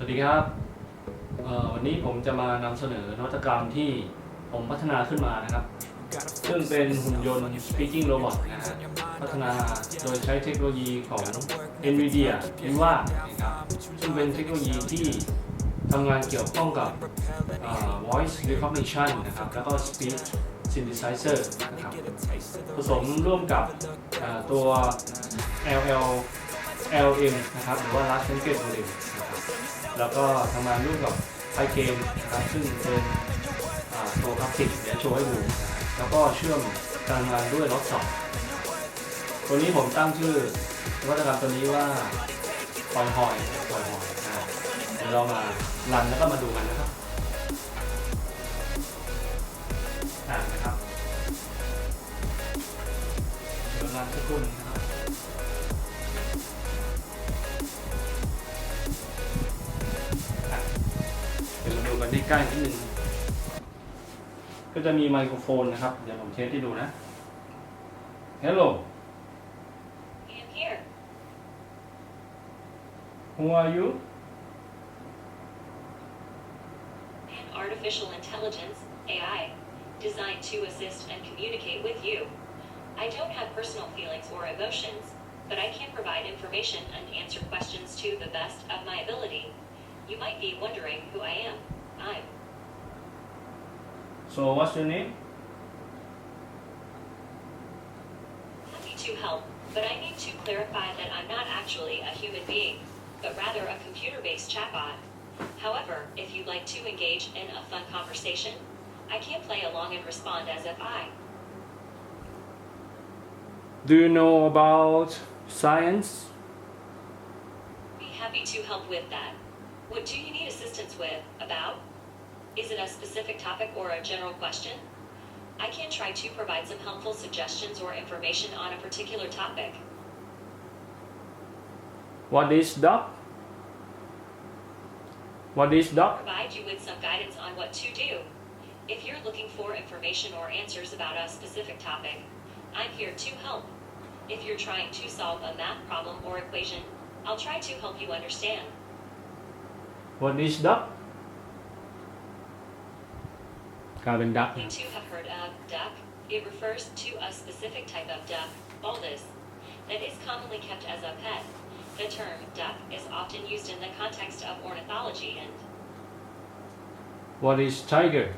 วัสดีครับวันนี้ผมจะมานำเสนอนวัตกรรมที่ผมพัฒนาขึ้นมานะครับซึ่งเป็นหุ่นยนต์ speaking robot นะฮะพัฒนาโดยใช้เทคโนโลยีของ Nvidia Riva นะครับซึ่งเป็นเทคโนโลยีที่ทำงานเกี่ยวข้องกับ voice recognition นะครับแล้วก็ speech synthesizer นะครับผสมร่วมกับตัว LLM นะครับหรือว่า large language model นะครับแล้วก็ทำงานร่วมกับ Pygame นะครับซึ่งเป็นตัวกราฟิกเดี๋ยวโชว์ให้ดูแล้วก็เชื่อมการงานด้วยล็อกสองตัวนี้ผมตั้งชื่อนวัตกรรมตัวนี้ว่าปอยหอยเดี๋ยวเรามารันแล้วก็มาดูกันนะครับนะครับเดี๋ยวรันสักครู่นึงนะครับเดี๋ยวมาดูกันใกล้ๆนิดนึงก็จะมีไมโครโฟนนะครับเดี๋ยวผมเทสให้ดูนะ Hello I'm here. Who are you? An artificial intelligence, AI, designed to assist and communicate with you. I don't have personal feelings or emotions, but I can provide information and answer questions to the best of my ability. You might be wondering who I am. I'm So what's your name? happy to help, but I need to clarify that I'm not actually a human being, but rather a computer-based chatbot. However, if you'd like to engage in a fun conversation, I can play along and respond as if I. Do you know about science? Be happy to help with that. What do you need assistance with? About? Is it a specific topic or a general question? I can try to provide some helpful suggestions or information on a particular topic. What is duck? What is duck? Provide you with some guidance on what to do. If you're looking for information or answers about a specific topic, I'm here to help. If you're trying to solve a math problem or equation, I'll try to help you understand. What is duck? กลายเป็น duck You too have heard of duck. It refers to a specific type of duck, Baldus, that is commonly kept as a pet. The term duck is often used in the context of ornithology and What is tiger?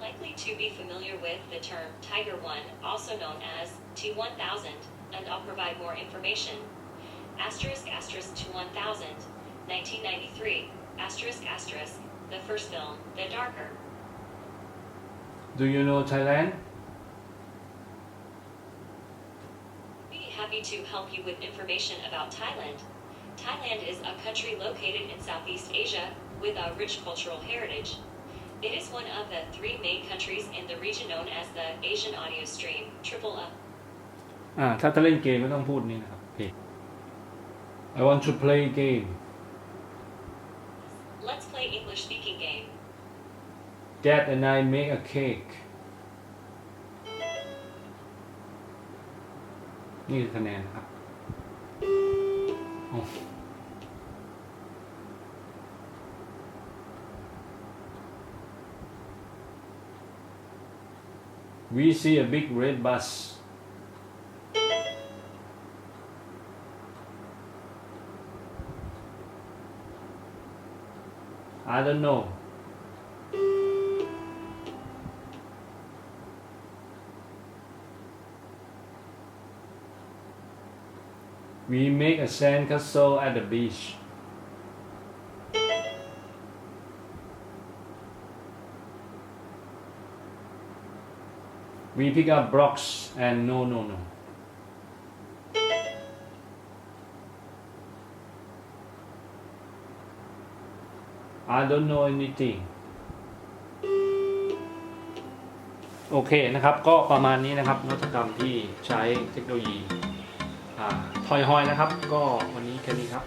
likely to be familiar with the term Tiger 1, also known as T1000, and I'll provide more information. Asterisk asterisk T1000, 1993, asterisk asterisk, the first film, The Darker. Do you know Thailand? Be happy to help you with information about Thailand. Thailand is a country located in Southeast Asia with a rich cultural heritage. It is one of the three main countries in the region known as the Asian Audio Stream, Triple A. ถ้าจะเล่นเกมไม่ต้องพูดนี่นะครับโอเค I want to play game. Let's play English speaking game. Dad and I make a cake. นี่คือคะแนนนะครับWe see a big red bus. I don't know. We make a sandcastle at the beach. We pick up blocks and no. I don't know anything. โอเคนะครับก็ประมาณนี้นะครับนวัตกรรมที่ใช้เทคโนโลยีทอยฮอยนะครับก็วันนี้แค่นี้ครับ